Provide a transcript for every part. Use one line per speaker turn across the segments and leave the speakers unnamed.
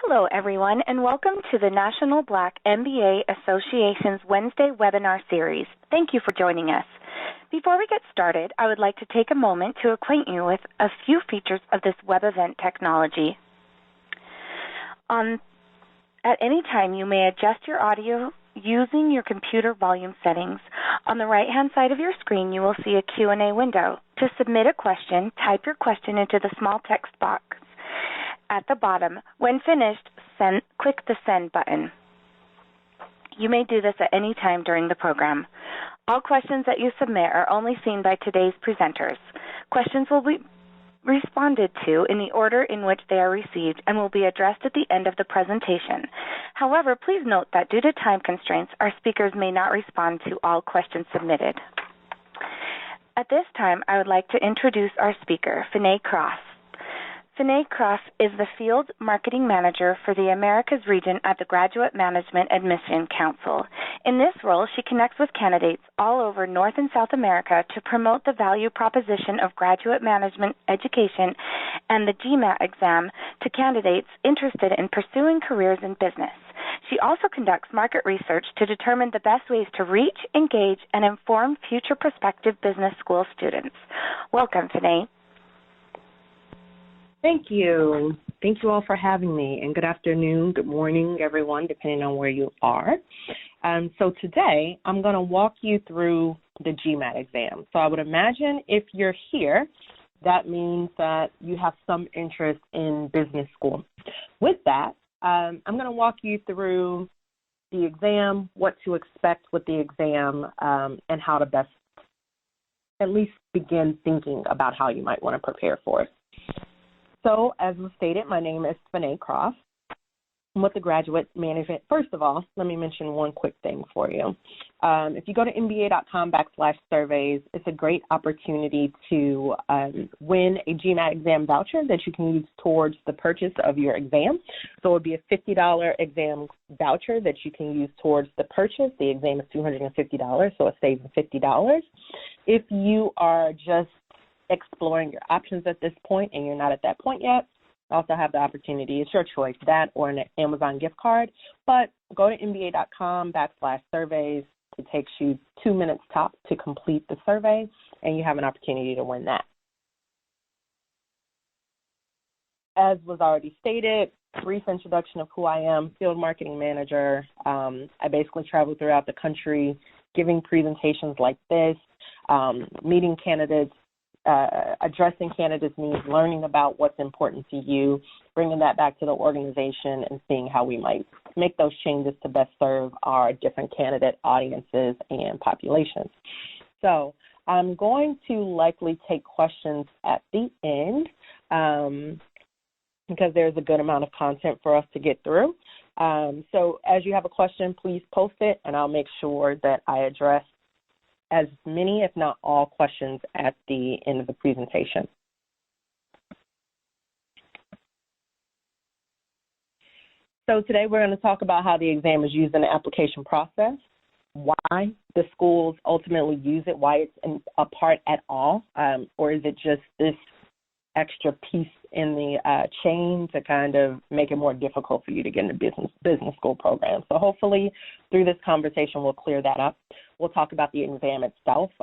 Hello, everyone, and welcome to the National Black MBA Association's Wednesday webinar series. Thank you for joining us. Before we get started, I would like to take a moment to acquaint you with a few features of this web event technology. At any time, you may adjust your audio using your computer volume settings. On the right-hand side of your screen, you will see a Q&A window. To submit a question, type your question into the small text box at the bottom. When finished, click the Send button. You may do this at any time during the program. All questions that you submit are only seen by today's presenters. Questions will be responded to in the order in which they are received and will be addressed at the end of the presentation. However, please note that due to time constraints, our speakers may not respond to all questions submitted. At this time, I would like to introduce our speaker, Finney Cross. Finney Cross is the Field Marketing Manager for the Americas region at the Graduate Management Admission Council. In this role, she connects with candidates all over North and South America to promote the value proposition of graduate management education and the GMAT exam to candidates interested in pursuing careers in business. She also conducts market research to determine the best ways to reach, engage, and inform future prospective business school students. Welcome, Finney.
Thank you. Thank you all for having me, and good afternoon, good morning, everyone, depending on where you are. So today, I'm going to walk you through the GMAT exam. So I would imagine if you're here, that means that you have some interest in business school. With that, I'm going to walk you through the exam, what to expect with the exam, and how to best at least begin thinking about how you might want to prepare for it. So, as was stated, my name is Finney Cross. I'm with the Graduate Management. First of all, let me mention one quick thing for you. If you go to mba.com/surveys, it's a great opportunity to win a GMAT exam voucher that you can use towards the purchase of your exam. So it would be a $50 exam voucher that you can use towards the purchase. The exam is $250, so it saves $50. If you are just exploring your options at this point and you're not at that point yet, also have the opportunity, it's your choice, that or an Amazon gift card, but go to mba.com/surveys. It takes you 2 minutes top to complete the survey, and you have an opportunity to win that. As was already stated, brief introduction of who I am, Field Marketing Manager. I basically travel throughout the country giving presentations like this, meeting candidates, addressing candidates' needs, learning about what's important to you, bringing that back to the organization, and seeing how we might make those changes to best serve our different candidate audiences and populations. So I'm going to likely take questions at the end because there's a good amount of content for us to get through. So as you have a question, please post it, and I'll make sure that I address as many, if not all, questions at the end of the presentation. So today we're going to talk about how the exam is used in the application process, why the schools ultimately use it, why it's a part at all, or is it just this extra piece in the chain to kind of make it more difficult for you to get into business school programs. So hopefully through this conversation we'll clear that up. We'll talk about the exam itself,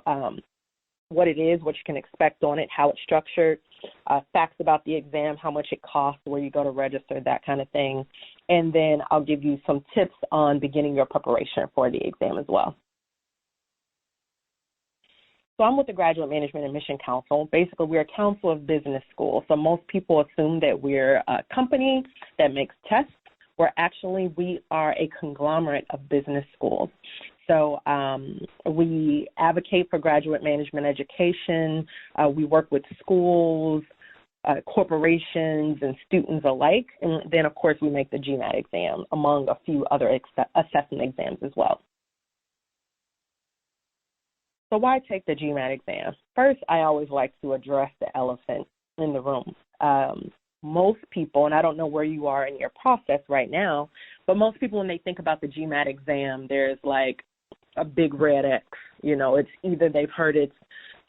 what it is, what you can expect on it, how it's structured, facts about the exam, how much it costs, where you go to register, that kind of thing. And then I'll give you some tips on beginning your preparation for the exam as well. So I'm with the Graduate Management Admission Council. Basically, we're a council of business schools. So most people assume that we're a company that makes tests. We are a conglomerate of business schools. So we advocate for graduate management education. We work with schools, corporations, and students alike. And then, of course, we make the GMAT exam, among a few other assessment exams as well. So why take the GMAT exam? First, I always like to address the elephant in the room. Most people, and I don't know where you are in your process right now, but most people, when they think about the GMAT exam, there's like a big red X. You know, it's either they've heard it's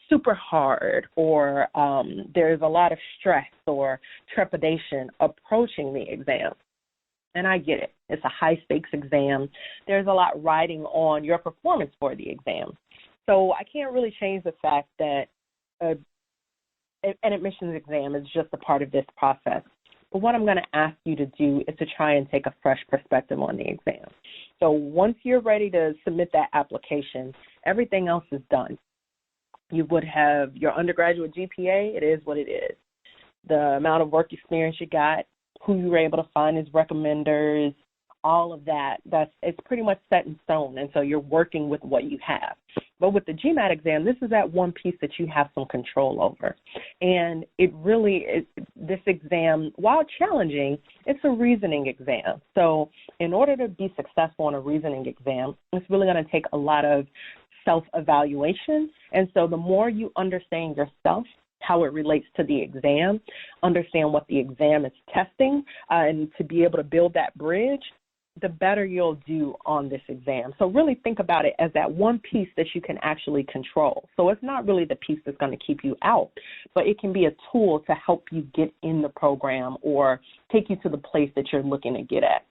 super hard or there's a lot of stress or trepidation approaching the exam. And I get it. It's a high-stakes exam. There's a lot riding on your performance for the exam. So I can't really change the fact that an admissions exam is just a part of this process. But what I'm going to ask you to do is to try and take a fresh perspective on the exam. So once you're ready to submit that application, everything else is done. You would have your undergraduate GPA. It is what it is. The amount of work experience you got, who you were able to find as recommenders, all of that, it's pretty much set in stone, and so you're working with what you have. But with the GMAT exam, this is that one piece that you have some control over. And it really is, this exam, while challenging, it's a reasoning exam. So in order to be successful in a reasoning exam, it's really going to take a lot of self-evaluation. And so the more you understand yourself, how it relates to the exam, understand what the exam is testing, and to be able to build that bridge, the better you'll do on this exam. So really think about it as that one piece that you can actually control. So it's not really the piece that's going to keep you out, but it can be a tool to help you get in the program or take you to the place that you're looking to get at.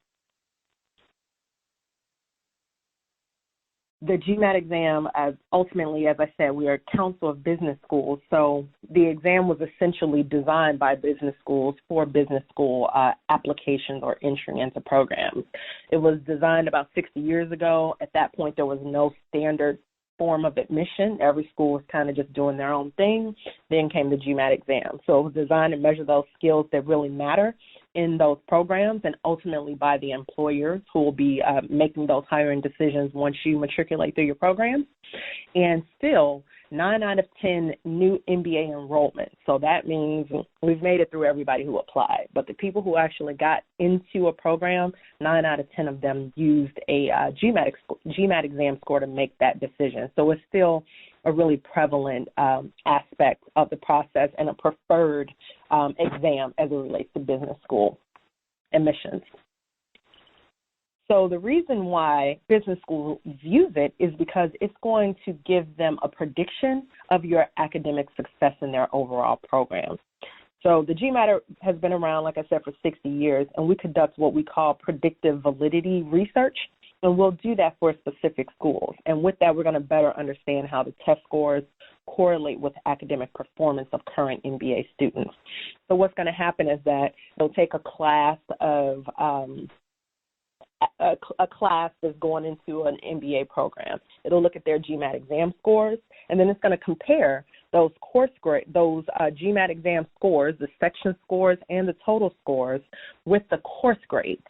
The GMAT exam, ultimately, as I said, we are a council of business schools, so the exam was essentially designed by business schools for business school applications or entry into programs. It was designed about 60 years ago. At that point, there was no standard form of admission. Every school was kind of just doing their own thing. Then came the GMAT exam. So it was designed to measure those skills that really matter in those programs and ultimately by the employers who will be making those hiring decisions once you matriculate through your program. And still, 9 out of 10 new MBA enrollments. So that means we've made it through everybody who applied. But the people who actually got into a program, 9 out of 10 of them used a GMAT exam score to make that decision. So it's still a really prevalent aspect of the process and a preferred exam as it relates to business school admissions. So the reason why business schools use it is because it's going to give them a prediction of your academic success in their overall program. So the GMAT has been around, like I said, for 60 years, and we conduct what we call predictive validity research, and we'll do that for specific schools. And with that, we're going to better understand how the test scores correlate with academic performance of current MBA students. So what's going to happen is that they'll take a class of a class that's going into an MBA program. It'll look at their GMAT exam scores, and then it's going to compare those GMAT exam scores, the section scores and the total scores, with the course grades.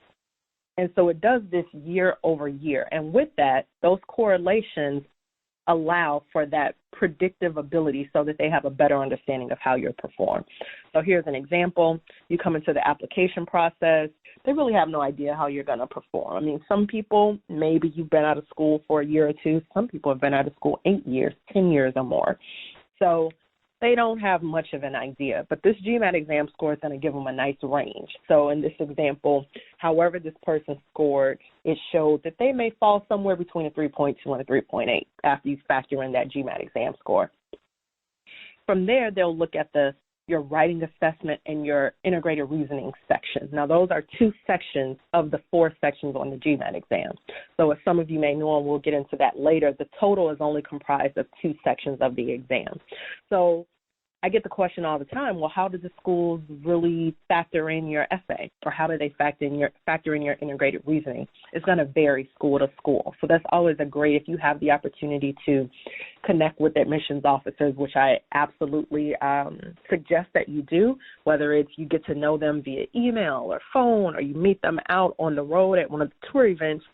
And so it does this year over year. And with that, those correlations allow for that predictive ability so that they have a better understanding of how you perform. So here's an example. You come into the application process. They really have no idea how you're going to perform. I mean, some people, maybe you've been out of school for a year or two. Some people have been out of school 8 years, 10 years or more. So they don't have much of an idea. But this GMAT exam score is going to give them a nice range. So in this example, however this person scored, it showed that they may fall somewhere between a 3.2 and a 3.8 after you factor in that GMAT exam score. From there, they'll look at your writing assessment and your integrated reasoning section. Now, those are 2 sections of the 4 sections on the GMAT exam. So as some of you may know, and we'll get into that later, the total is only comprised of 2 sections of the exam. So I get the question all the time, well, how do the schools really factor in your essay, or how do they factor in your integrated reasoning? It's going to vary school to school. So that's always if you have the opportunity to connect with admissions officers, which I absolutely suggest that you do, whether it's you get to know them via email or phone, or you meet them out on the road at one of the tour events.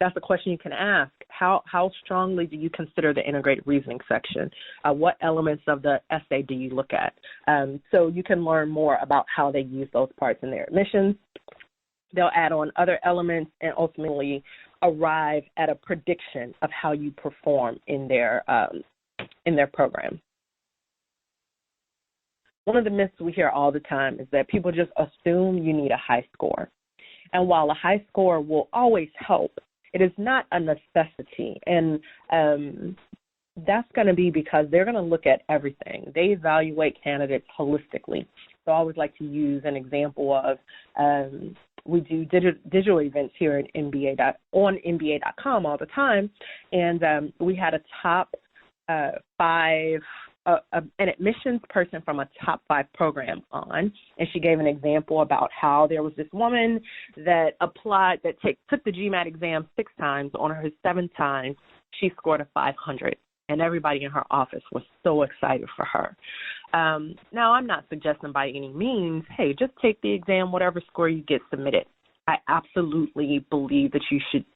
That's a question you can ask. How strongly do you consider the integrated reasoning section? What elements of the essay do you look at? So you can learn more about how they use those parts in their admissions. They'll add on other elements and ultimately arrive at a prediction of how you perform in their program. One of the myths we hear all the time is that people just assume you need a high score. And while a high score will always help, it is not a necessity, and that's going to be because they're going to look at everything. They evaluate candidates holistically. So I always like to use an example of we do digital events here at on NBA.com all the time, and we had a top five, an admissions person from a top 5 program on, and she gave an example about how there was this woman that took the GMAT exam 6 times. On her 7th time, she scored a 500. And everybody in her office was so excited for her. Now, I'm not suggesting by any means, hey, just take the exam, whatever score you get, submit it. I absolutely believe that you should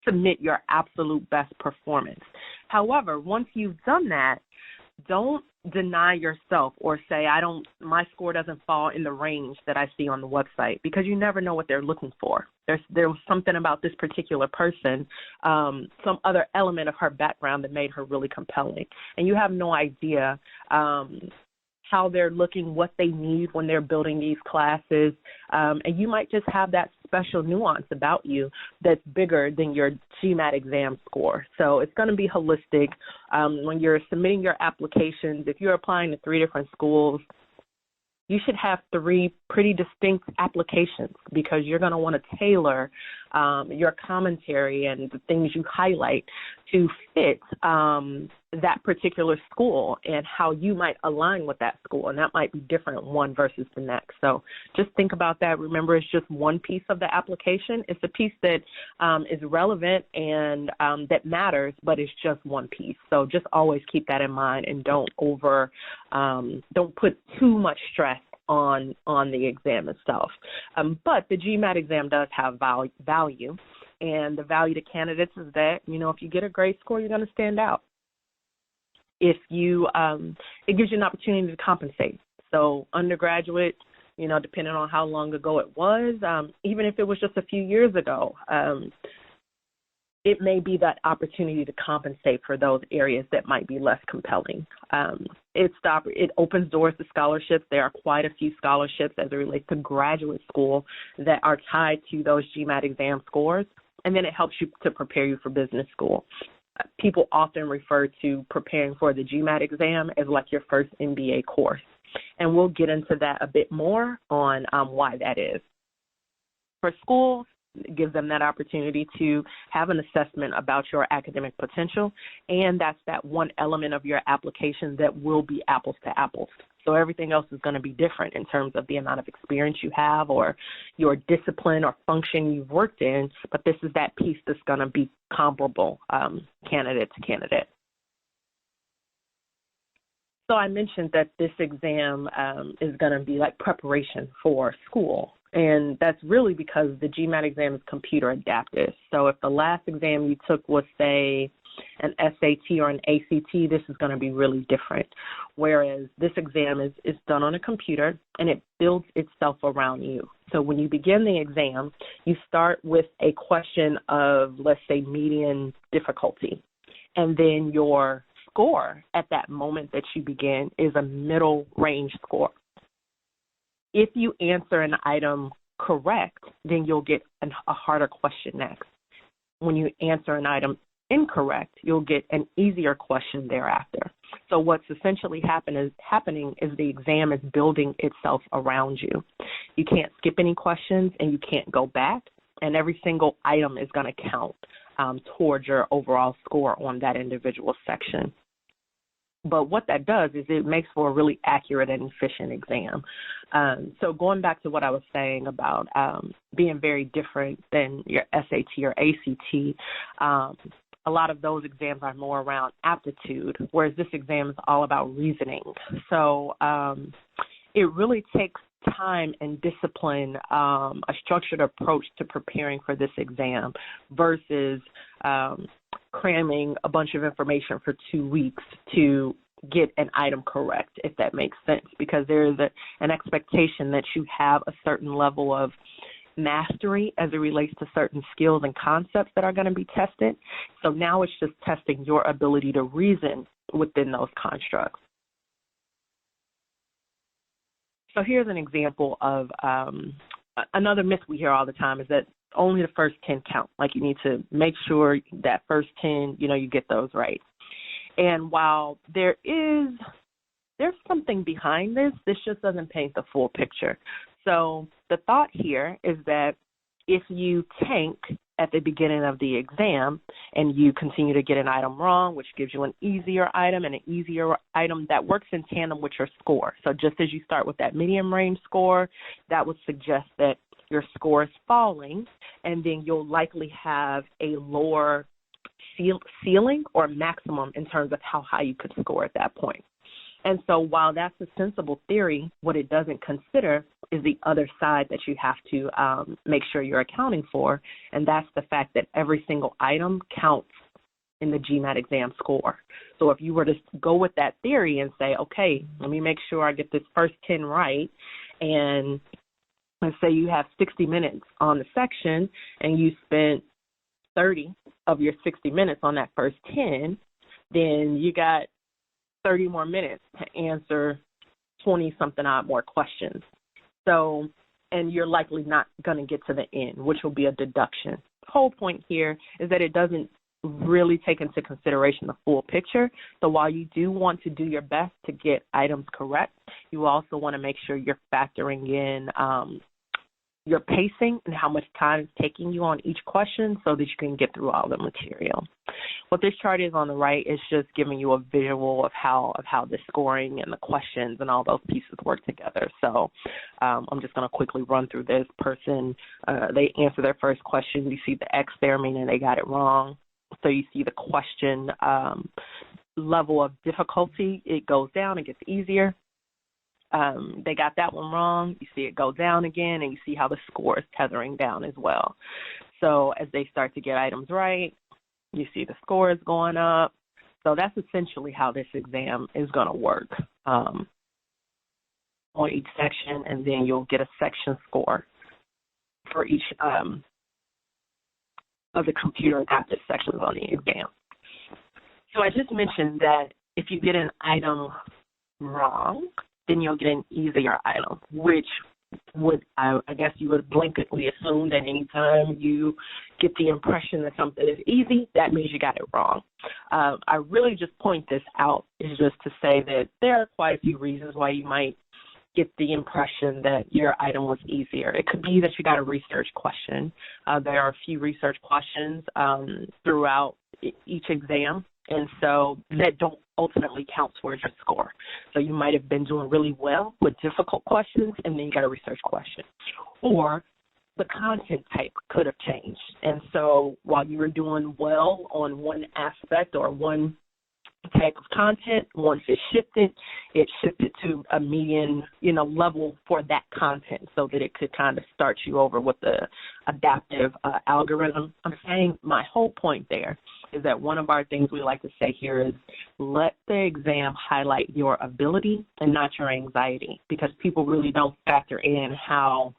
submit your absolute best performance. However, once you've done that, don't deny yourself or say, my score doesn't fall in the range that I see on the website, because you never know what they're looking for. There was something about this particular person, some other element of her background that made her really compelling. And you have no idea how they're looking, what they need when they're building these classes. And you might just have that special nuance about you that's bigger than your GMAT exam score. So it's going to be holistic. When you're submitting your applications, if you're applying to 3 different schools, you should have 3 pretty distinct applications, because you're going to want to tailor your commentary and the things you highlight to fit that particular school and how you might align with that school. And that might be different one versus the next. So just think about that. Remember, it's just one piece of the application. It's a piece that is relevant and that matters, but it's just one piece. So just always keep that in mind, and don't put too much stress on the exam itself. But the GMAT exam does have value, and the value to candidates is that, if you get a great score, you're going to stand out. If you, it gives you an opportunity to compensate. So undergraduate, depending on how long ago it was, even if it was just a few years ago, it may be that opportunity to compensate for those areas that might be less compelling. It opens doors to scholarships. There are quite a few scholarships as it relates to graduate school that are tied to those GMAT exam scores, and then it helps you to prepare you for business school. People often refer to preparing for the GMAT exam as like your first MBA course, and we'll get into that a bit more on why that is. For schools, it gives them that opportunity to have an assessment about your academic potential, and that's that one element of your application that will be apples to apples. So everything else is going to be different in terms of the amount of experience you have or your discipline or function you've worked in, but this is that piece that's going to be comparable candidate to candidate. So I mentioned that this exam is going to be like preparation for school. And that's really because the GMAT exam is computer adaptive. So if the last exam you took was, say, an SAT or an ACT, this is going to be really different. Whereas this exam is done on a computer, and it builds itself around you. So when you begin the exam, you start with a question of, let's say, median difficulty. And then your score at that moment that you begin is a middle range score. If you answer an item correct, then you'll get a harder question next. When you answer an item incorrect, you'll get an easier question thereafter. So what's essentially happening is the exam is building itself around you. You can't skip any questions, and you can't go back, and every single item is going to count towards your overall score on that individual section. But what that does is it makes for a really accurate and efficient exam. So going back to what I was saying about being very different than your SAT or ACT, a lot of those exams are more around aptitude, whereas this exam is all about reasoning. So it really takes time and discipline, a structured approach to preparing for this exam versus cramming a bunch of information for 2 weeks to get an item correct, if that makes sense, because there is an expectation that you have a certain level of mastery as it relates to certain skills and concepts that are going to be tested. So now it's just testing your ability to reason within those constructs. So here's an example of another myth we hear all the time is that only the first 10 count. Like, you need to make sure that first 10, you get those right. And while there is there's something behind this. This just doesn't paint the full picture. So the thought here is that if you tank at the beginning of the exam and you continue to get an item wrong, which gives you an easier item, and an easier item that works in tandem with your score. So just as you start with that medium range score, that would suggest that your score is falling, and then you'll likely have a lower ceiling or maximum in terms of how high you could score at that point. And so while that's a sensible theory, what it doesn't consider is the other side that you have to make sure you're accounting for, and that's the fact that every single item counts in the GMAT exam score. So if you were to go with that theory and say, okay, let me make sure I get this first 10 right, and let's say you have 60 minutes on the section and you spent 30 of your 60 minutes on that first 10, then you got 30 more minutes to answer 20-something odd more questions. So, and you're likely not going to get to the end, which will be a deduction. The whole point here is that it doesn't really take into consideration the full picture. So while you do want to do your best to get items correct, you also want to make sure you're factoring in your pacing and how much time it's taking you on each question so that you can get through all the material. What this chart is on the right is just giving you a visual of how the scoring and the questions and all those pieces work together. So I'm just going to quickly run through this. Person, they answer their first question. You see the X there, meaning they got it wrong. So you see the question level of difficulty. It goes down, it gets easier. They got that one wrong. You see it go down again, and you see how the score is tethering down as well. So as they start to get items right, you see the score is going up. So that's essentially how this exam is going to work on each section, and then you'll get a section score for each of the computer and adaptive sections on the exam. So I just mentioned that if you get an item wrong, then you'll get an easier item, which would, I guess you would blanketly assume that anytime you get the impression that something is easy, that means you got it wrong. I really just point this out is just to say that there are quite a few reasons why you might get the impression that your item was easier. It could be that you got a research question. There are a few research questions throughout each exam, and so that don't ultimately count towards your score. So you might have been doing really well with difficult questions, and then you got a research question. Or the content type could have changed. And so while you were doing well on one aspect or one type of content, once it shifted to a median, level for that content so that it could kind of start you over with the adaptive algorithm. I'm saying my whole point there is that one of our things we like to say here is let the exam highlight your ability and not your anxiety, because people really don't factor in how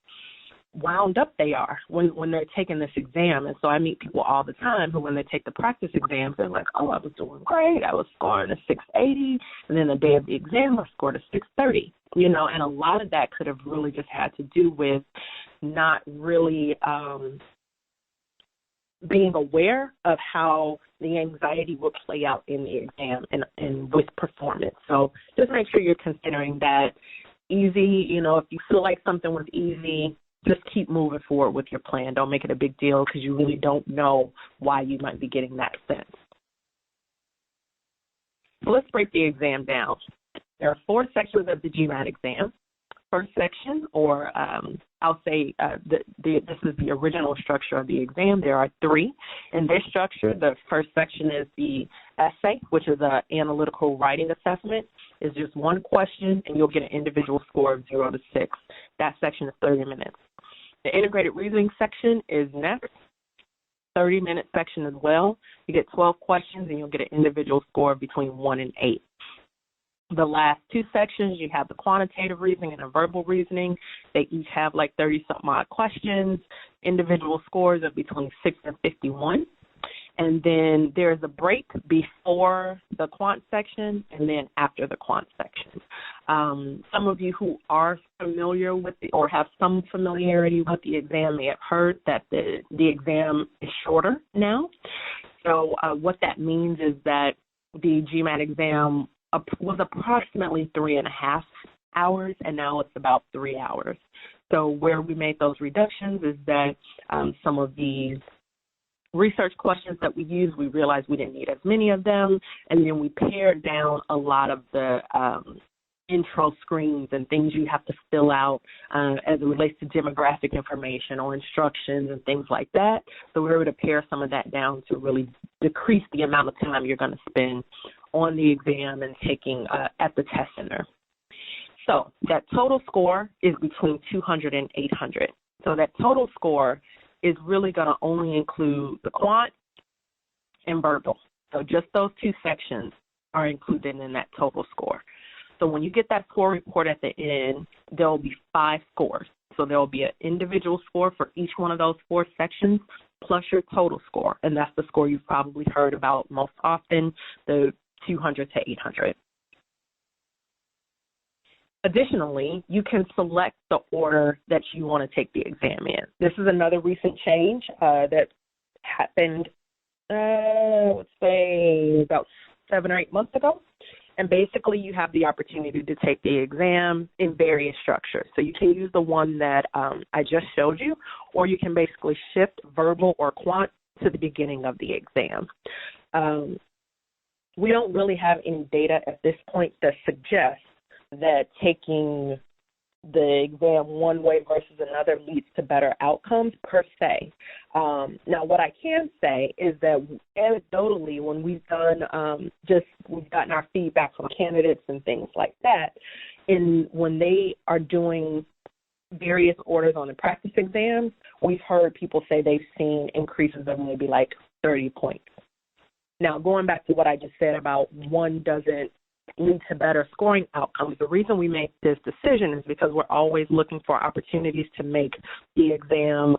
wound up they are when they're taking this exam. And so I meet people all the time who, when they take the practice exams, they're like, oh, I was doing great. I was scoring a 680. And then the day of the exam, I scored a 630, and a lot of that could have really just had to do with not really being aware of how the anxiety will play out in the exam and with performance. So just make sure you're considering that easy, if you feel like something was easy, just keep moving forward with your plan. Don't make it a big deal because you really don't know why you might be getting that sense. So let's break the exam down. There are 4 sections of the GMAT exam. First section, or I'll say this is the original structure of the exam. There are 3 in this structure. The first section is the essay, which is an analytical writing assessment. It's just one question, and you'll get an individual score of 0 to 6. That section is 30 minutes. The integrated reasoning section is next, 30-minute section as well. You get 12 questions, and you'll get an individual score of between 1 and 8. The last 2 sections, you have the quantitative reasoning and the verbal reasoning. They each have like 30-something odd questions, individual scores of between 6 and 51. And then there's a break before the quant section and then after the quant section. Some of you who are familiar with or have some familiarity with the exam may have heard that the exam is shorter now. So what that means is that the GMAT exam was approximately 3.5 hours, and now it's about 3 hours. So where we made those reductions is that some of these research questions that we used, we realized we didn't need as many of them, and then we pared down a lot of the intro screens and things you have to fill out as it relates to demographic information or instructions and things like that. So we were able to pare some of that down to really decrease the amount of time you're going to spend on the exam and taking at the test center. So that total score is between 200 and 800. So that total score is really going to only include the quant and verbal. So just those two sections are included in that total score. So when you get that score report at the end, there will be 5 scores. So there will be an individual score for each one of those 4 sections, plus your total score. And that's the score you've probably heard about most often, the 200 to 800. Additionally, you can select the order that you want to take the exam in. This is another recent change that happened, I would say, about 7 or 8 months ago. And basically, you have the opportunity to take the exam in various structures. So you can use the one that I just showed you, or you can basically shift verbal or quant to the beginning of the exam. We don't really have any data at this point that suggests that taking the exam one way versus another leads to better outcomes per se. Now, what I can say is that anecdotally, when we've done we've gotten our feedback from candidates and things like that, when they are doing various orders on the practice exams, we've heard people say they've seen increases of maybe like 30 points. Now, going back to what I just said about one doesn't lead to better scoring outcomes, the reason we make this decision is because we're always looking for opportunities to make the exam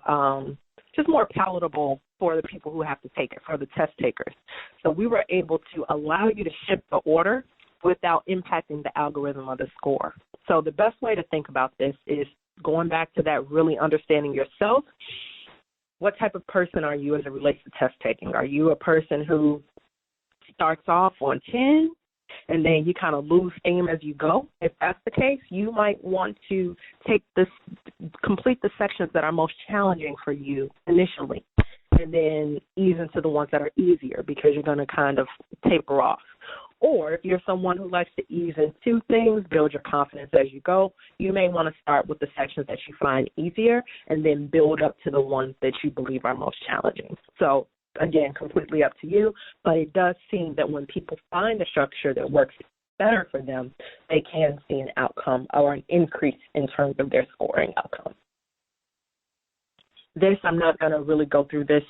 just more palatable for the people who have to take it, for the test takers. So we were able to allow you to shift the order without impacting the algorithm of the score. So the best way to think about this is going back to that really understanding yourself. What type of person are you as it relates to test taking? Are you a person who starts off on 10 and then you kind of lose steam as you go? If that's the case, you might want to complete the sections that are most challenging for you initially, and then ease into the ones that are easier because you're going to kind of taper off. Or if you're someone who likes to ease into things, build your confidence as you go, you may want to start with the sections that you find easier and then build up to the ones that you believe are most challenging. So again, completely up to you, but it does seem that when people find a structure that works better for them, they can see an outcome or an increase in terms of their scoring outcome. I'm not going to really go through this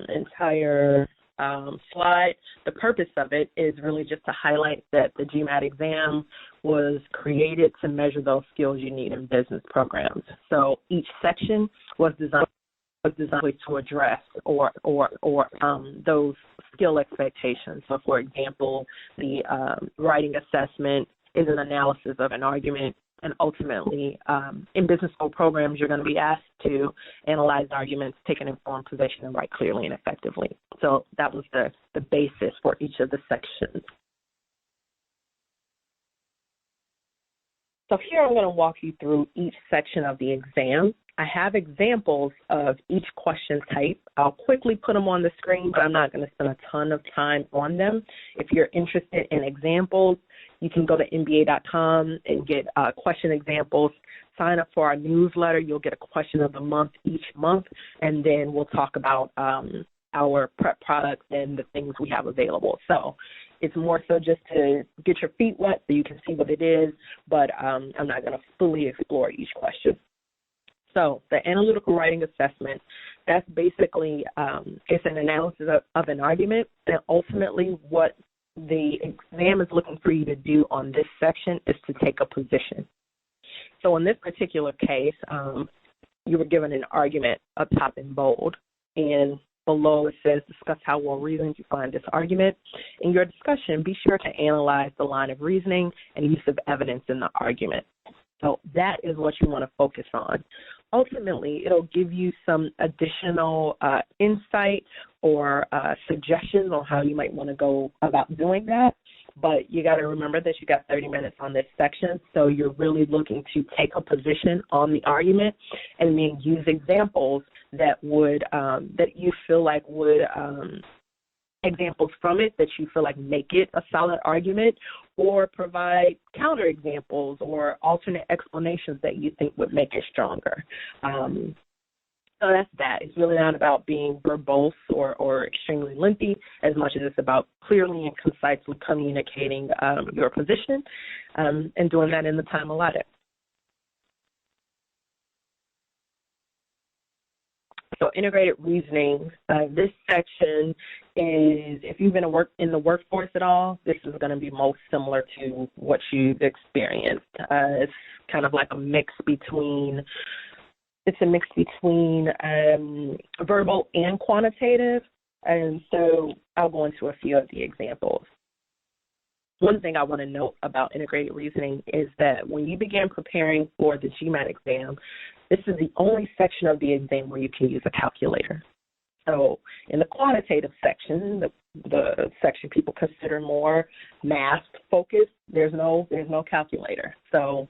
entire slide. The purpose of it is really just to highlight that the GMAT exam was created to measure those skills you need in business programs. So each section was designed to address or those skill expectations. So, for example, the writing assessment is an analysis of an argument, and ultimately, in business school programs, you're going to be asked to analyze arguments, take an informed position, and write clearly and effectively. So that was the basis for each of the sections. So here I'm going to walk you through each section of the exam. I have examples of each question type. I'll quickly put them on the screen, but I'm not going to spend a ton of time on them. If you're interested in examples, you can go to NBA.com and get question examples. Sign up for our newsletter. You'll get a question of the month each month, and then we'll talk about our prep products and the things we have available. So it's more so just to get your feet wet so you can see what it is, but I'm not going to fully explore each question. So the analytical writing assessment, that's basically it's an analysis of an argument, and ultimately what the exam is looking for you to do on this section is to take a position. So in this particular case, you were given an argument up top in bold, and below it says, discuss how well reasoned you find this argument. In your discussion, be sure to analyze the line of reasoning and use of evidence in the argument. So that is what you want to focus on. Ultimately, it'll give you some additional insight or suggestions on how you might want to go about doing that. but you got to remember that you got 30 minutes on this section, so you're really looking to take a position on the argument and then use examples that would that you feel like would examples from it that you feel like make it a solid argument, or provide counter examples or alternate explanations that you think would make it stronger. So that's that. It's really not about being verbose or extremely lengthy as much as it's about clearly and concisely communicating your position and doing that in the time allotted. So integrated reasoning, this section is, if you've been in the workforce at all, this is going to be most similar to what you've experienced. It's kind of like a mix between verbal and quantitative, and so I'll go into a few of the examples. One thing I want to note about integrated reasoning is that when you begin preparing for the GMAT exam, this is the only section of the exam where you can use a calculator. So in the quantitative section, the section people consider more math focused, there's no calculator. So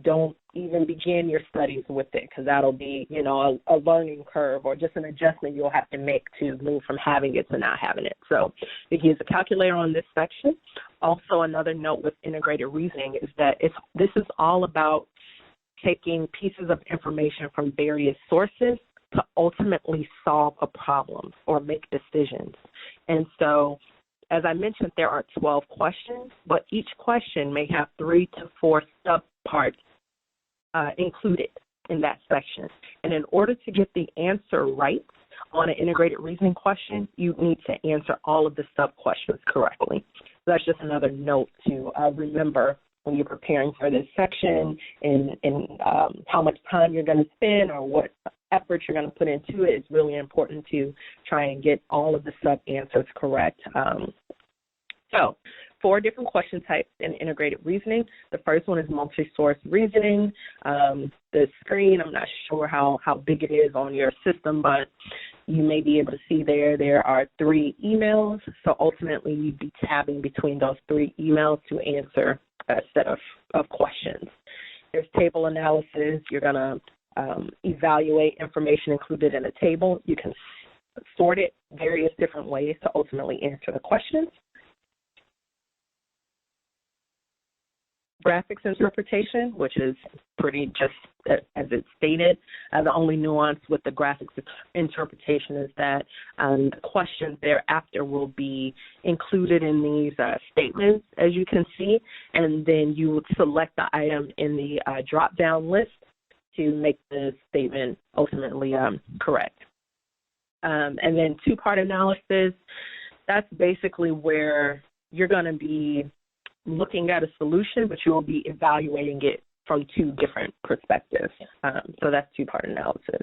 don't even begin your studies with it, because that'll be, a learning curve or just an adjustment you'll have to make to move from having it to not having it. So you can use a calculator on this section. Also, another note with integrated reasoning is that this is all about taking pieces of information from various sources to ultimately solve a problem or make decisions. And so, as I mentioned, there are 12 questions, but each question may have 3 to 4 subparts included in that section. And in order to get the answer right on an integrated reasoning question, you need to answer all of the sub-questions correctly. So that's just another note to remember when you're preparing for this section, and how much time you're going to spend or what effort you're going to put into it. It's really important to try and get all of the sub-answers correct. So 4 different question types in integrated reasoning. The first one is multi-source reasoning. The screen, I'm not sure how big it is on your system, but you may be able to see there are 3 emails. So ultimately, you'd be tabbing between those 3 emails to answer a set of questions. There's table analysis. You're going to evaluate information included in a table. You can sort it various different ways to ultimately answer the questions. Graphics interpretation, which is pretty just as it's stated. The only nuance with the graphics interpretation is that the questions thereafter will be included in these statements, as you can see, and then you would select the item in the drop-down list to make the statement ultimately correct. And then 2-part analysis, that's basically where you're going to be looking at a solution, but you will be evaluating it from 2 different perspectives. So that's 2-part analysis.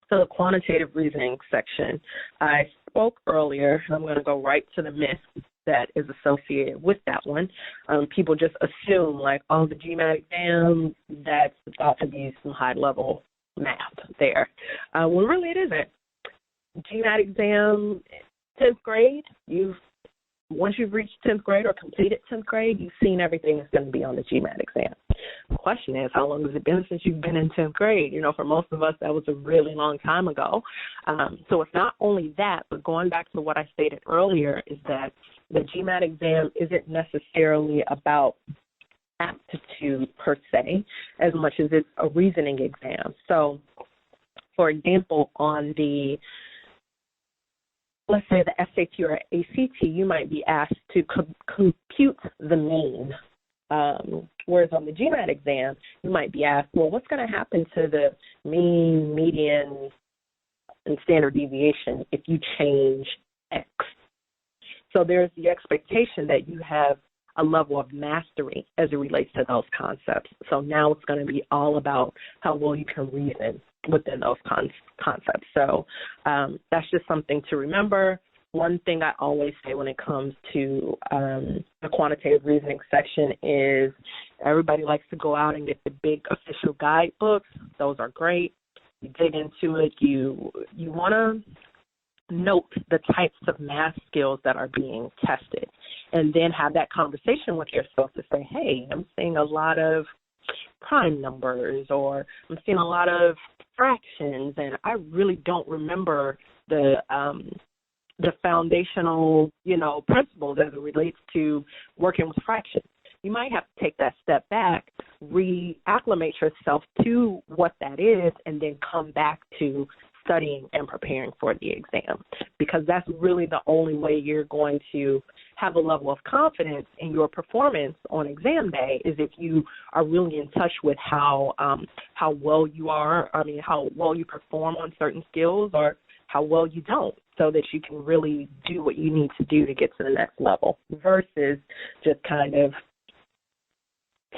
So the quantitative reasoning section, I spoke earlier, and I'm going to go right to the myth that is associated with that one. People just assume, like, oh, the GMAT exam, that's about to be some high-level math there. Well, really it isn't. GMAT exam, 10th grade, once you've reached 10th grade or completed 10th grade, you've seen everything that's going to be on the GMAT exam. The question is, how long has it been since you've been in 10th grade? For most of us, that was a really long time ago. So it's not only that, but going back to what I stated earlier, is that the GMAT exam isn't necessarily about aptitude per se, as much as it's a reasoning exam. So, for example, on the let's say the SAT or ACT, you might be asked to compute the mean. Whereas on the GMAT exam, you might be asked, well, what's going to happen to the mean, median, and standard deviation if you change X? So there's the expectation that you have a level of mastery as it relates to those concepts. So now it's going to be all about how well you can reason within those concepts. So that's just something to remember. One thing I always say when it comes to the quantitative reasoning section is everybody likes to go out and get the big official guidebooks. Those are great. You dig into it. You want to note the types of math skills that are being tested, and then have that conversation with yourself to say, hey, I'm seeing a lot of prime numbers, or I'm seeing a lot of fractions, and I really don't remember the foundational, principles as it relates to working with fractions. You might have to take that step back, reacclimate yourself to what that is, and then come back to studying and preparing for the exam, because that's really the only way you're going to have a level of confidence in your performance on exam day is if you are really in touch with how well you are, how well you perform on certain skills or how well you don't, so that you can really do what you need to do to get to the next level versus just kind of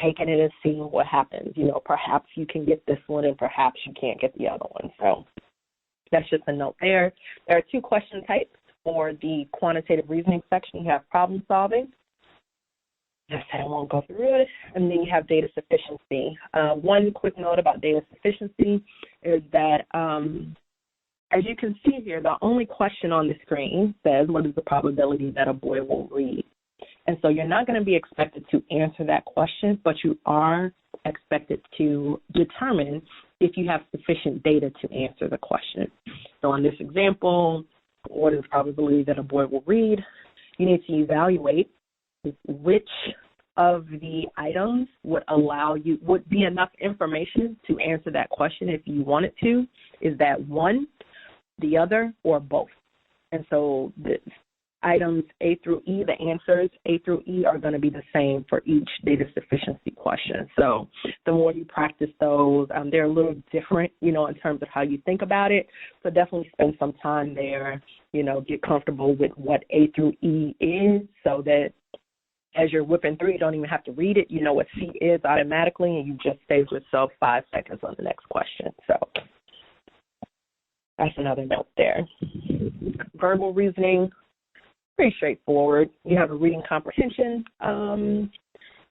taking it and seeing what happens. Perhaps you can get this one and perhaps you can't get the other one. So that's just a note there. There are 2 question types for the quantitative reasoning section. You have problem solving. I won't go through it. And then you have data sufficiency. One quick note about data sufficiency is that, as you can see here, the only question on the screen says, what is the probability that a boy will read? And so you're not going to be expected to answer that question, but you are expected to determine if you have sufficient data to answer the question. So in this example, what is the probability that a boy will read? You need to evaluate which of the items would be enough information to answer that question if you wanted to. Is that one, the other, or both? And so the items A through E, the answers A through E are going to be the same for each data sufficiency question. So the more you practice those, they're a little different, in terms of how you think about it. So definitely spend some time there, get comfortable with what A through E is so that as you're whipping through, you don't even have to read it. You know what C is automatically, and you just save yourself 5 seconds on the next question. So that's another note there. Verbal reasoning, pretty straightforward. You have a reading comprehension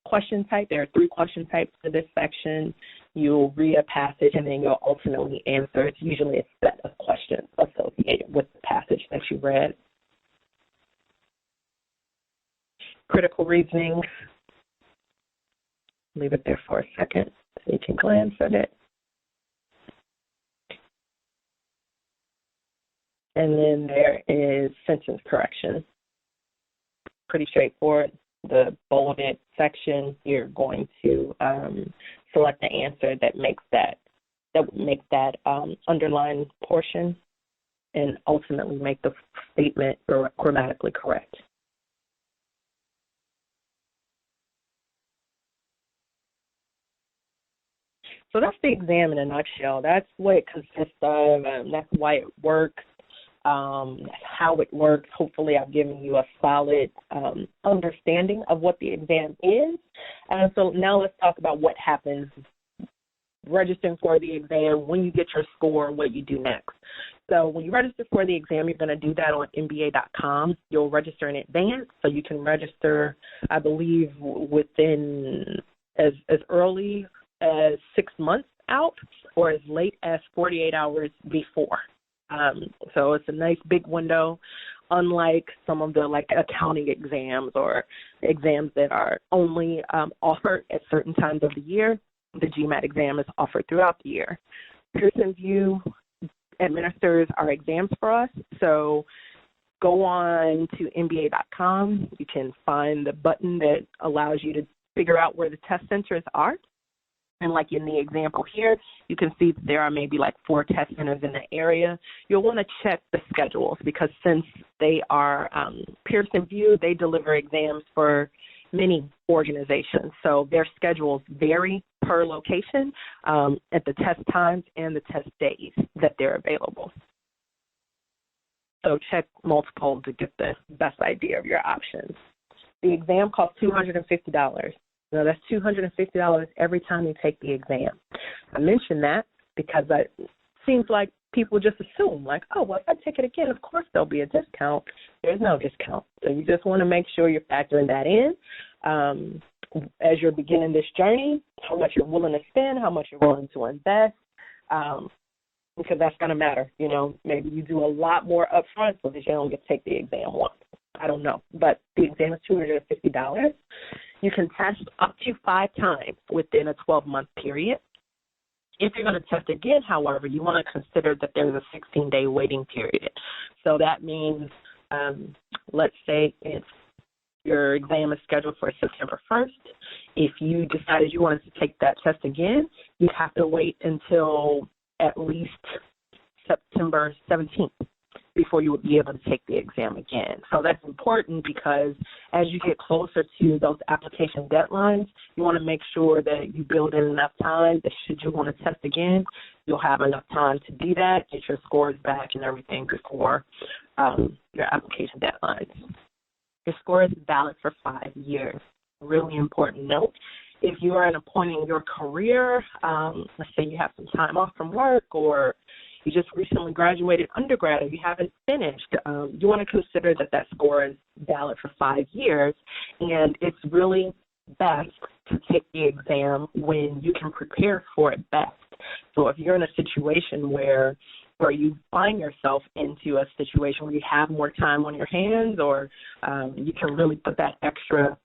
question type. There are 3 question types for this section. You'll read a passage and then you'll ultimately answer. It's usually a set of questions associated with the passage that you read. Critical reasoning. Leave it there for a second so you can glance at it. And then there is sentence correction. Pretty straightforward. The bolded section, you're going to select the answer that would make that underlined portion and ultimately make the statement grammatically correct. So that's the exam in a nutshell. That's what it consists of. That's why it works. That's how it works. Hopefully I've given you a solid understanding of what the exam is. So now let's talk about what happens registering for the exam, when you get your score, what you do next. So when you register for the exam, you're going to do that on MBA.com. You'll register in advance, so you can register, I believe, within as early as 6 months out or as late as 48 hours before. So it's a nice big window, unlike some of the accounting exams or exams that are only offered at certain times of the year. The GMAT exam is offered throughout the year. Pearson VUE administers our exams for us, so go on to MBA.com. You can find the button that allows you to figure out where the test centers are. And like in the example here, you can see that there are maybe 4 test centers in the area. You'll want to check the schedules because since they are Pearson VUE, they deliver exams for many organizations. So their schedules vary per location at the test times and the test days that they're available. So check multiple to get the best idea of your options. The exam costs $250. Now, that's $250 every time you take the exam. I mention that because it seems like people just assume, oh, well, if I take it again, of course there'll be a discount. There's no discount. So you just want to make sure you're factoring that in as you're beginning this journey, how much you're willing to spend, how much you're willing to invest. because that's going to matter. You know, maybe you do a lot more upfront so that you don't get to take the exam once. I don't know. But the exam is $250. You can test up to 5 times within a 12-month period. If you're going to test again, however, you want to consider that there's a 16-day waiting period. So that means, let's say your exam is scheduled for September 1st. If you decided you wanted to take that test again, you have to wait until at least September 17th before you would be able to take the exam again. So that's important because as you get closer to those application deadlines, you want to make sure that you build in enough time that should you want to test again, you'll have enough time to do that, get your scores back and everything before your application deadlines. Your score is valid for 5 years. Really important note. If you are at a point in your career, let's say you have some time off from work or you just recently graduated undergrad or you haven't finished, you want to consider that that score is valid for 5 years, and it's really best to take the exam when you can prepare for it best. So if you're in a situation where you find yourself into a situation where you have more time on your hands or you can really put that extra,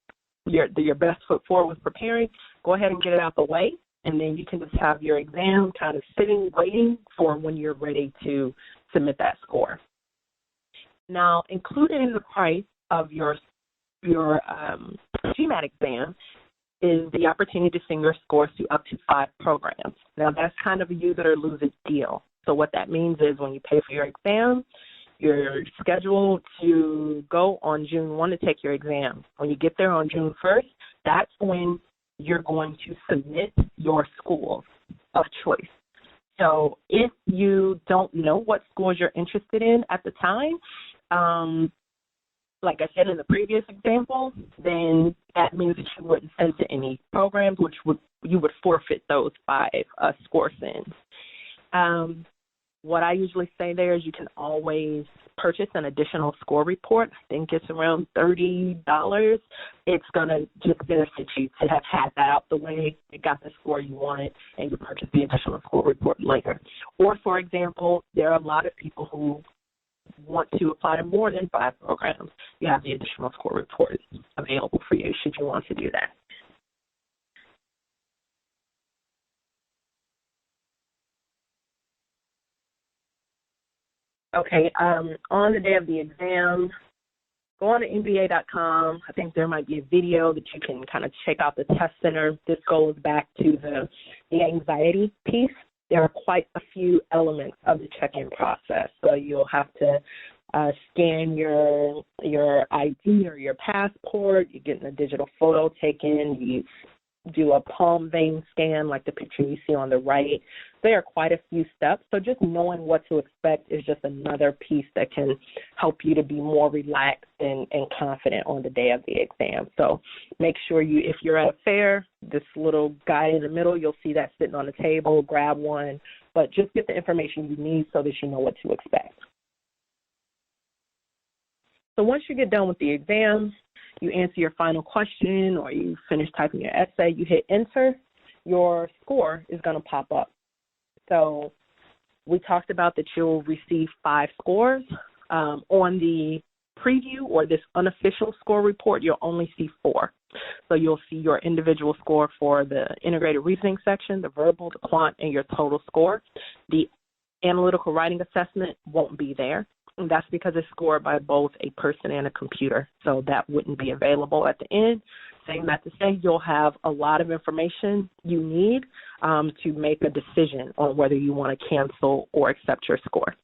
your best foot forward with preparing, go ahead and get it out the way, and then you can just have your exam kind of sitting, waiting for when you're ready to submit that score. Now, included in the price of your GMAT exam is the opportunity to send your scores to up to 5 programs. Now, that's kind of a use it or lose it deal. So what that means is when you pay for your exam, you're scheduled to go on June 1 to take your exam. When you get there on June 1st, that's when you're going to submit your schools of choice. So if you don't know what schools you're interested in at the time, like I said in the previous example, then that means that you wouldn't send to any programs, which you would forfeit those 5 score sends. What I usually say there is you can always purchase an additional score report. I think it's around $30. It's going to just benefit you to have had that out the way. You got the score you wanted, and you purchase the additional score report later. Or, for example, there are a lot of people who want to apply to more than 5 programs. You have the additional score report available for you should you want to do that. Okay, on the day of the exam, go on to NBA.com. I think there might be a video that you can kind of check out the test center. This goes back to the anxiety piece. There are quite a few elements of the check-in process. So you'll have to scan your ID or your passport. You're getting a digital photo taken. You do a palm vein scan like the picture you see on the right. There are quite a few steps, so just knowing what to expect is just another piece that can help you to be more relaxed and confident on the day of the exam. So make sure if you're at a fair, this little guide in the middle, you'll see that sitting on the table, grab one, but just get the information you need so that you know what to expect. So once you get done with the exam, you answer your final question or you finish typing your essay, you hit enter, your score is going to pop up. So we talked about that you'll receive 5 scores. On the preview or this unofficial score report, you'll only see 4. So you'll see your individual score for the integrated reasoning section, the verbal, the quant, and your total score. The analytical writing assessment won't be there. And that's because it's scored by both a person and a computer, so that wouldn't be available at the end. Saying that to say, you'll have a lot of information you need to make a decision on whether you want to cancel or accept your score.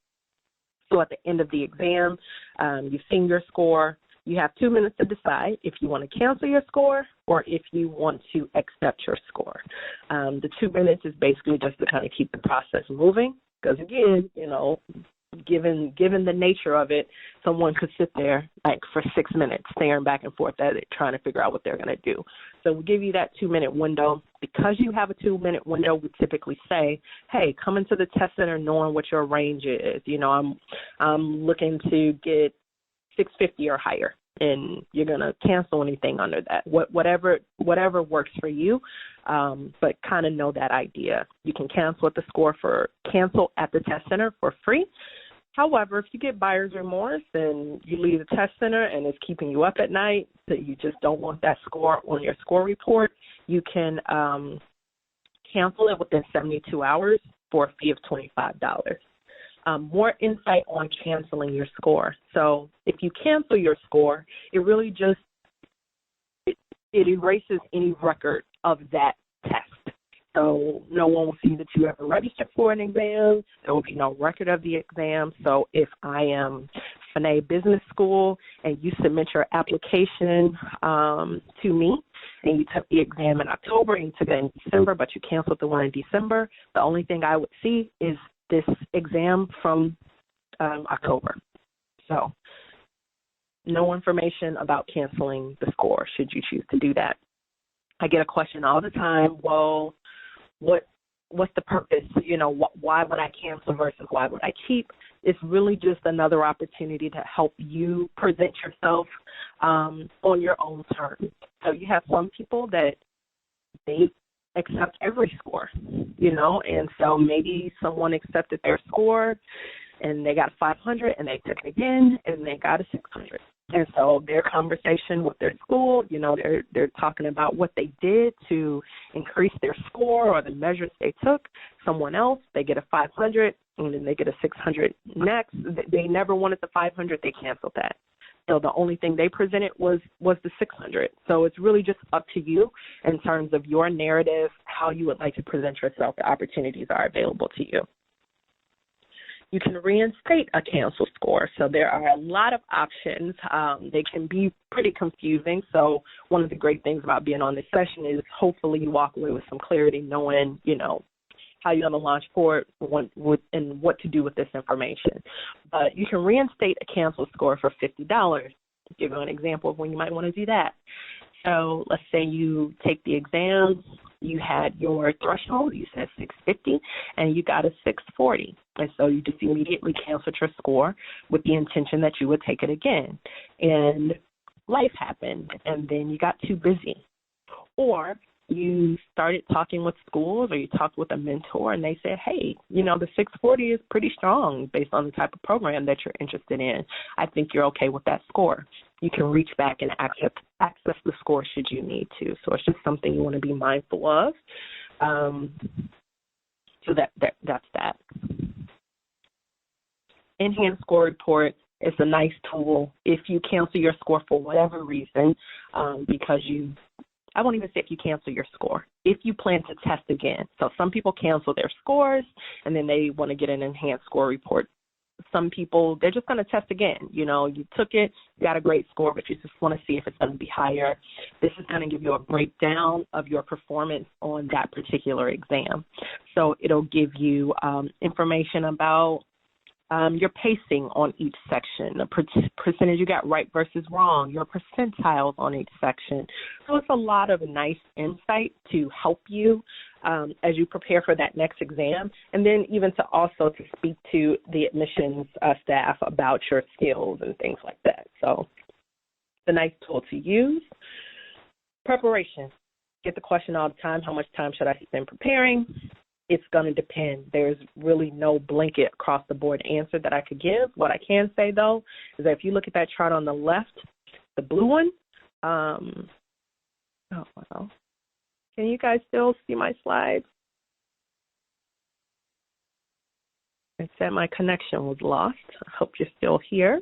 So at the end of the exam, you've seen your score. You have 2 minutes to decide if you want to cancel your score or if you want to accept your score. The 2 minutes is basically just to kind of keep the process moving because, again, given the nature of it, someone could sit there like for 6 minutes staring back and forth at it, trying to figure out what they're going to do. So we'll give you that 2-minute window. Because you have a 2-minute window, we typically say, hey, come into the test center knowing what your range is. I'm looking to get 650 or higher. and you're going to cancel anything under that. Whatever works for you, but kind of know that idea. You can cancel at the test center for free. However, if you get buyer's remorse and you leave the test center and it's keeping you up at night, that you just don't want that score on your score report, you can cancel it within 72 hours for a fee of $25. More insight on canceling your score. So if you cancel your score, it really just it erases any record of that test. So no one will see that you ever registered for an exam. There will be no record of the exam. So if I am Finney Business School and you submit your application to me and you took the exam in October and you took it in December, but you canceled the one in December, the only thing I would see is this exam from October. So no information about canceling the score should you choose to do that. I get a question all the time, well, what's the purpose? Why would I cancel versus why would I keep? It's really just another opportunity to help you present yourself on your own terms. So you have some people that they accept every score, and so maybe someone accepted their score and they got a 500 and they took it again and they got a 600. And so their conversation with their school, they're talking about what they did to increase their score or the measures they took. Someone else, they get a 500 and then they get a 600 next. They never wanted the 500. They canceled that. So the only thing they presented was the 600. So it's really just up to you in terms of your narrative, how you would like to present yourself. The opportunities are available to you. You can reinstate a cancel score. So there are a lot of options. They can be pretty confusing. So one of the great things about being on this session is hopefully you walk away with some clarity, knowing, how you're going to launch forward and what to do with this information. But you can reinstate a cancel score for $50. I'll give you an example of when you might want to do that. So let's say you take the exam, you had your threshold, you said 650, and you got a 640. And so you just immediately canceled your score with the intention that you would take it again. And life happened, and then you got too busy. Or you started talking with schools or you talked with a mentor and they said, hey, the 640 is pretty strong based on the type of program that you're interested in. I think you're okay with that score. You can reach back and access the score should you need to. So it's just something you want to be mindful of. So that's that. Enhanced Score Report is a nice tool if you cancel your score for whatever reason, because I won't even say if you cancel your score, if you plan to test again. So some people cancel their scores and then they want to get an enhanced score report. Some people, they're just going to test again. You took it, you got a great score, but you just want to see if it's going to be higher. This is going to give you a breakdown of your performance on that particular exam. So it'll give you information about your pacing on each section, the percentage you got right versus wrong, your percentiles on each section. So it's a lot of nice insight to help you as you prepare for that next exam, and then even to speak to the admissions staff about your skills and things like that. So it's a nice tool to use. Preparation. Get the question all the time, how much time should I spend preparing? It's going to depend. There's really no blanket across the board answer that I could give. What I can say, though, is that if you look at that chart on the left, the blue one, can you guys still see my slides? It said my connection was lost. I hope you're still here.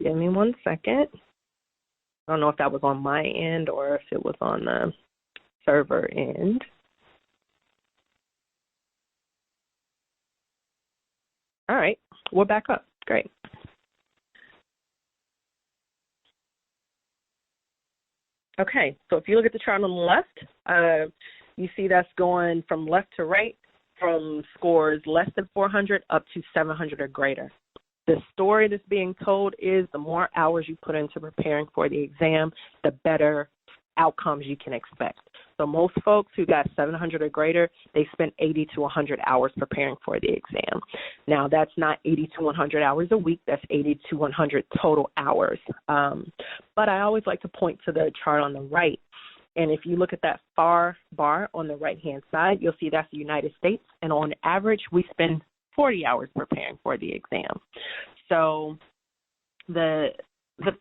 Give me 1 second. I don't know if that was on my end or if it was on the server end. All right, we're back up. Great. Okay, so if you look at the chart on the left, you see that's going from left to right, from scores less than 400 up to 700 or greater. The story that's being told is the more hours you put into preparing for the exam, the better outcomes you can expect. So most folks who got 700 or greater, they spent 80 to 100 hours preparing for the exam. Now, that's not 80 to 100 hours a week. That's 80 to 100 total hours. But I always like to point to the chart on the right. And if you look at that far bar on the right-hand side, you'll see that's the United States. And on average, we spend 40 hours preparing for the exam. So the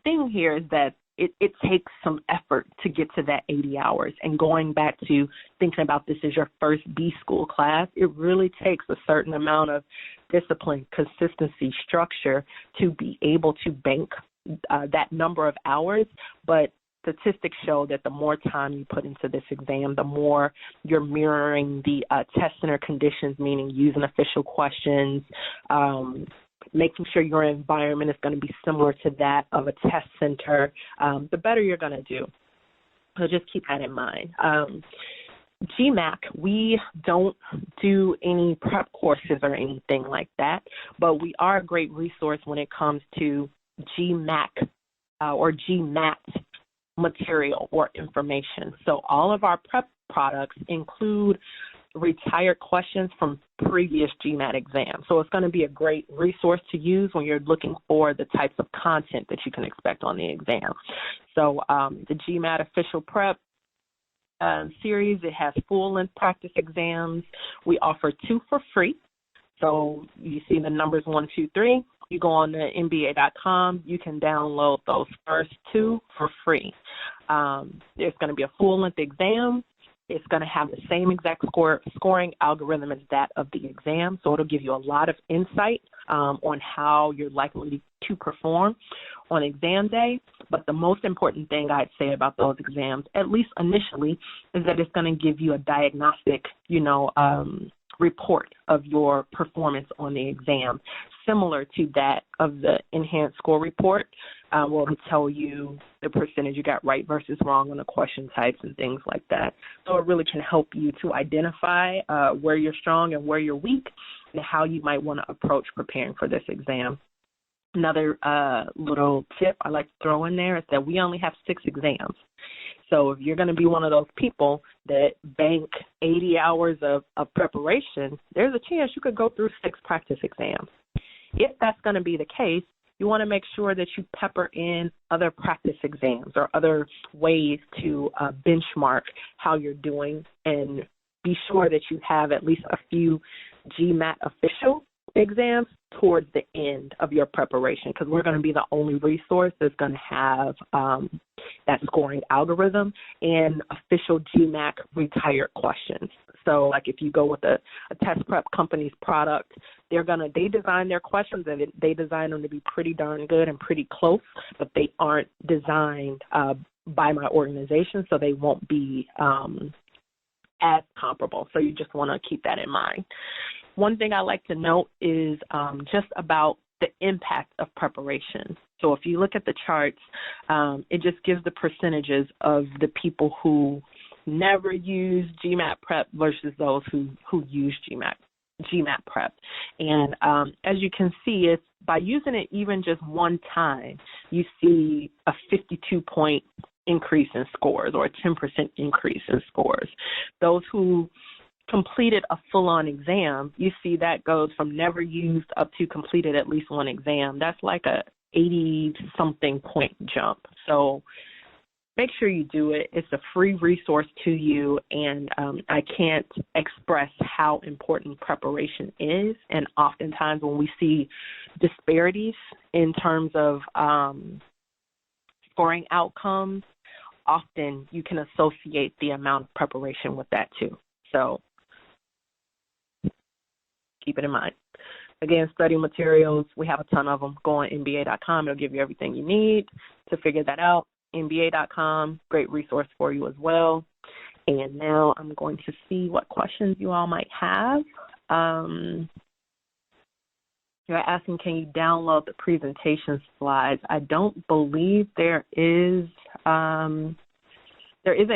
thing here is that it takes some effort to get to that 80 hours. And going back to thinking about this as your first B school class, it really takes a certain amount of discipline, consistency, structure to be able to bank that number of hours. But statistics show that the more time you put into this exam, the more you're mirroring the test center conditions, meaning using official questions, making sure your environment is going to be similar to that of a test center, the better you're going to do. So just keep that in mind. GMAT, we don't do any prep courses or anything like that, but we are a great resource when it comes to GMAT or GMAT material or information. So all of our prep products include retired questions from previous GMAT exams. So it's going to be a great resource to use when you're looking for the types of content that you can expect on the exam. So the GMAT official prep series, it has full-length practice exams. We offer 2 for free. So you see the numbers 1, 2, 3. You go on to NBA.com, you can download those first 2 for free. There's going to be a full-length exam. It's going to have the same exact scoring algorithm as that of the exam, so it'll give you a lot of insight on how you're likely to perform on exam day. But the most important thing I'd say about those exams, at least initially, is that it's going to give you a diagnostic, report of your performance on the exam, similar to that of the enhanced score report, where it'll tell you the percentage you got right versus wrong on the question types and things like that. So it really can help you to identify where you're strong and where you're weak and how you might want to approach preparing for this exam. Another little tip I like to throw in there is that we only have 6 exams. So if you're going to be one of those people that bank 80 hours of preparation, there's a chance you could go through 6 practice exams. If that's going to be the case, you want to make sure that you pepper in other practice exams or other ways to benchmark how you're doing, and be sure that you have at least a few GMAT official exams towards the end of your preparation, because we're going to be the only resource that's going to have that scoring algorithm and official GMAT retired questions. So like if you go with a test prep company's product, they design their questions and they design them to be pretty darn good and pretty close, but they aren't designed by my organization, so they won't be as comparable. So you just want to keep that in mind. One thing I like to note is just about the impact of preparation. So if you look at the charts, it just gives the percentages of the people who never use GMATPrep versus those who use GMATPrep. And as you can see, it's by using it even just one time, you see a 52-point increase in scores or a 10% increase in scores. Those who completed a full-on exam, you see that goes from never used up to completed at least one exam. That's like a 80-something point jump. So make sure you do it. It's a free resource to you, and I can't express how important preparation is. And oftentimes when we see disparities in terms of scoring outcomes, often you can associate the amount of preparation with that too. So keep it in mind. Again, study materials, we have a ton of them. Go on NBA.com. It'll give you everything you need to figure that out. NBA.com, great resource for you as well. And now I'm going to see what questions you all might have. You're asking, can you download the presentation slides? I don't believe there isn't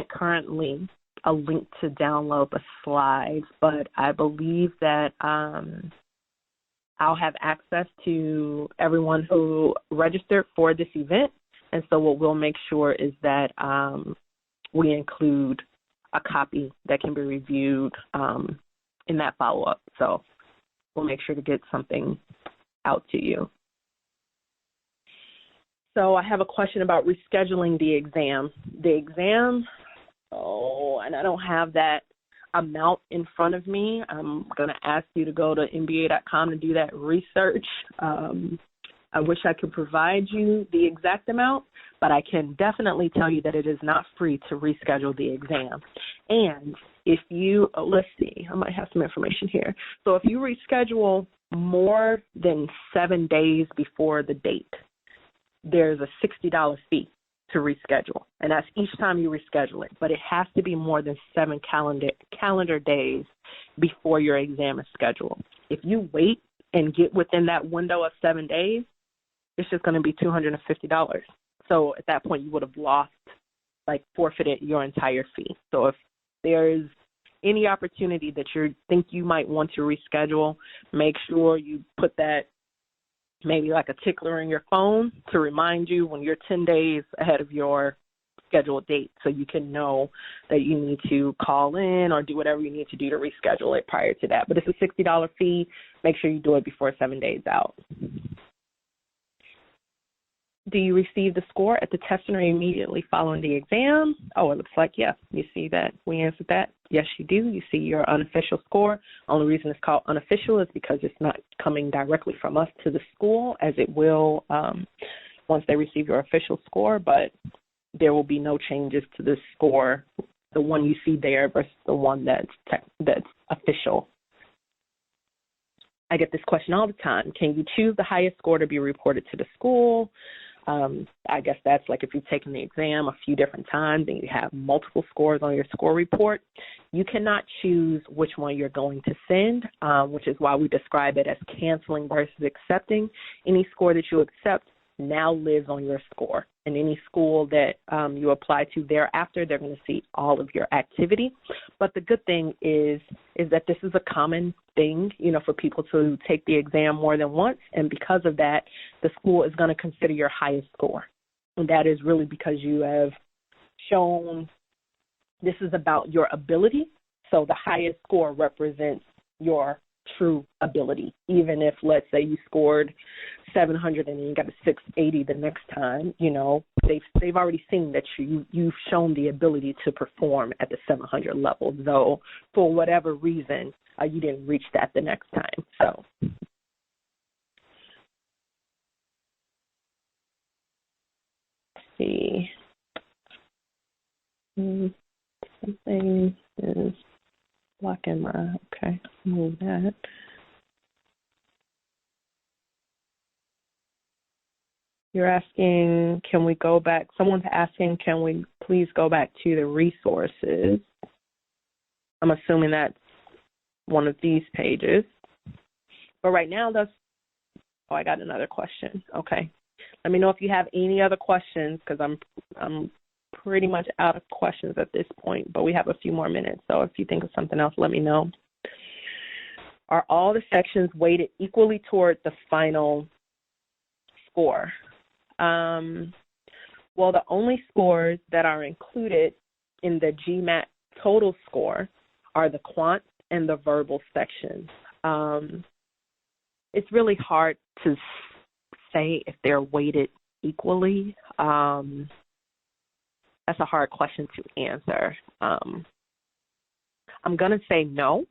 currently a link to download the slides, but I believe that I'll have access to everyone who registered for this event. And so what we'll make sure is that we include a copy that can be reviewed in that follow-up. So we'll make sure to get something out to you. So I have a question about rescheduling the exam. And I don't have that amount in front of me. I'm going to ask you to go to NBA.com to do that research. I wish I could provide you the exact amount, but I can definitely tell you that it is not free to reschedule the exam. And if you, let's see, I might have some information here. So if you reschedule more than 7 days before the date, there's a $60 fee to reschedule, and that's each time you reschedule it. But it has to be more than 7 calendar days before your exam is scheduled. If you wait and get within that window of 7 days, it's just going to be $250. So at that point, you would have forfeited your entire fee. So if there's any opportunity that you think you might want to reschedule, make sure you put that maybe like a tickler in your phone to remind you when you're 10 days ahead of your scheduled date, so you can know that you need to call in or do whatever you need to do to reschedule it prior to that. But it's a $60 fee. Make sure you do it before 7 days out. Do you receive the score at the test center immediately following the exam? Oh, it looks like, yes. You see that we answered that. Yes, you do. You see your unofficial score. Only reason it's called unofficial is because it's not coming directly from us to the school, as it will once they receive your official score, but there will be no changes to the score, the one you see there versus the one that's official. I get this question all the time. Can you choose the highest score to be reported to the school? I guess that's like if you've taken the exam a few different times and you have multiple scores on your score report, you cannot choose which one you're going to send, which is why we describe it as canceling versus accepting. Any score that you accept now lives on your score. And any school that you apply to thereafter, they're going to see all of your activity. But the good thing is that this is a common thing, for people to take the exam more than once. And because of that, the school is going to consider your highest score. And that is really because you have shown this is about your ability. So the highest score represents your true ability. Even if, let's say, you scored 700 and you got a 680 the next time, they've already seen that you've shown the ability to perform at the 700 level, though for whatever reason you didn't reach that the next time. So let's see. Something is blocking my, okay, move that. You're asking, can we go back? Someone's asking, can we please go back to the resources? I'm assuming that's one of these pages. But right now, I got another question. Okay. Let me know if you have any other questions, because I'm pretty much out of questions at this point, but we have a few more minutes. So if you think of something else, let me know. Are all the sections weighted equally toward the final score? Well, the only scores that are included in the GMAT total score are the quant and the verbal sections. It's really hard to say if they're weighted equally. That's a hard question to answer. I'm going to say no,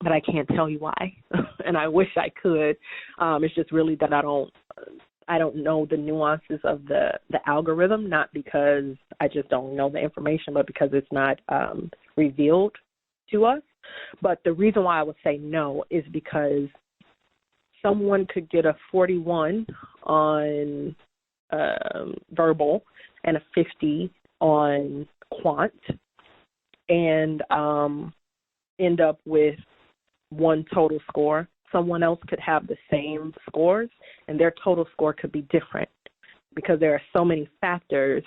but I can't tell you why, and I wish I could. It's just really that I don't know the nuances of the algorithm, not because I just don't know the information, but because it's not revealed to us. But the reason why I would say no is because someone could get a 41 on verbal and a 50 on quant and end up with one total score. Someone else could have the same scores, and their total score could be different because there are so many factors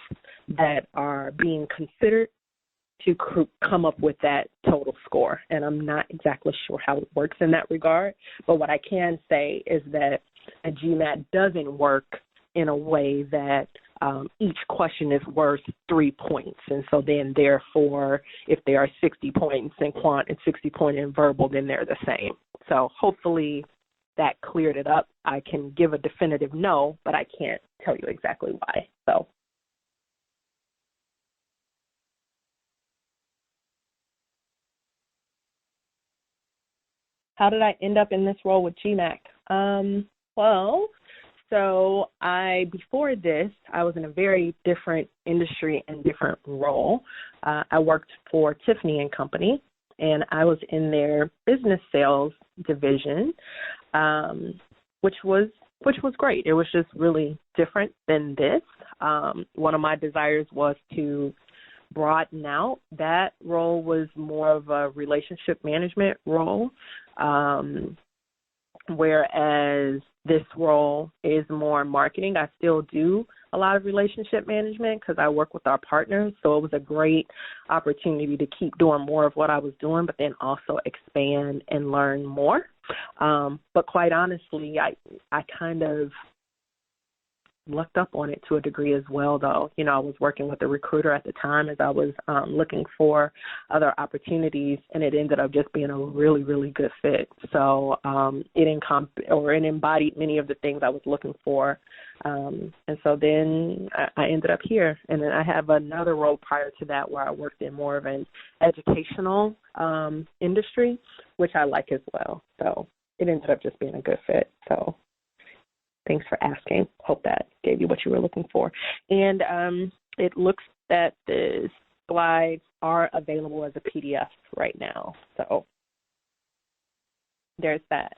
that are being considered to come up with that total score. And I'm not exactly sure how it works in that regard, but what I can say is that a GMAT doesn't work in a way that each question is worth 3 points. And so then, therefore, if there are 60 points in quant and 60 points in verbal, then they're the same. So hopefully that cleared it up. I can give a definitive no, but I can't tell you exactly why. So. How did I end up in this role with GMAT? So before this, I was in a very different industry and different role. I worked for Tiffany & Company, and I was in their business sales division, which was great. It was just really different than this. One of my desires was to broaden out. That role was more of a relationship management role, whereas this role is more marketing. I still do a lot of relationship management because I work with our partners, so it was a great opportunity to keep doing more of what I was doing, but then also expand and learn more. But quite honestly, I kind of lucked up on it to a degree as well, though. You know, I was working with a recruiter at the time as I was looking for other opportunities, and it ended up just being a really, really good fit. So it embodied many of the things I was looking for. And so then I ended up here. And then I have another role prior to that where I worked in more of an educational industry, which I like as well. So it ended up just being a good fit. So thanks for asking. Hope that gave you what you were looking for. And it looks that the slides are available as a PDF right now. So there's that.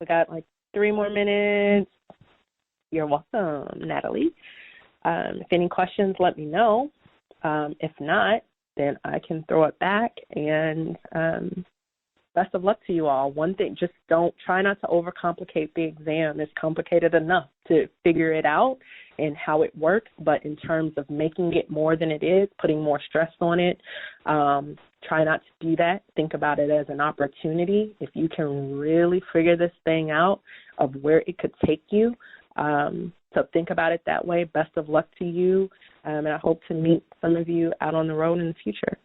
We got like 3 more minutes. You're welcome, Natalie. If any questions, let me know. If not, then I can throw it back, and best of luck to you all. One thing, just try not to overcomplicate the exam. It's complicated enough to figure it out and how it works, but in terms of making it more than it is, putting more stress on it, try not to do that. Think about it as an opportunity. If you can really figure this thing out of where it could take you, so think about it that way. Best of luck to you, and I hope to meet some of you out on the road in the future.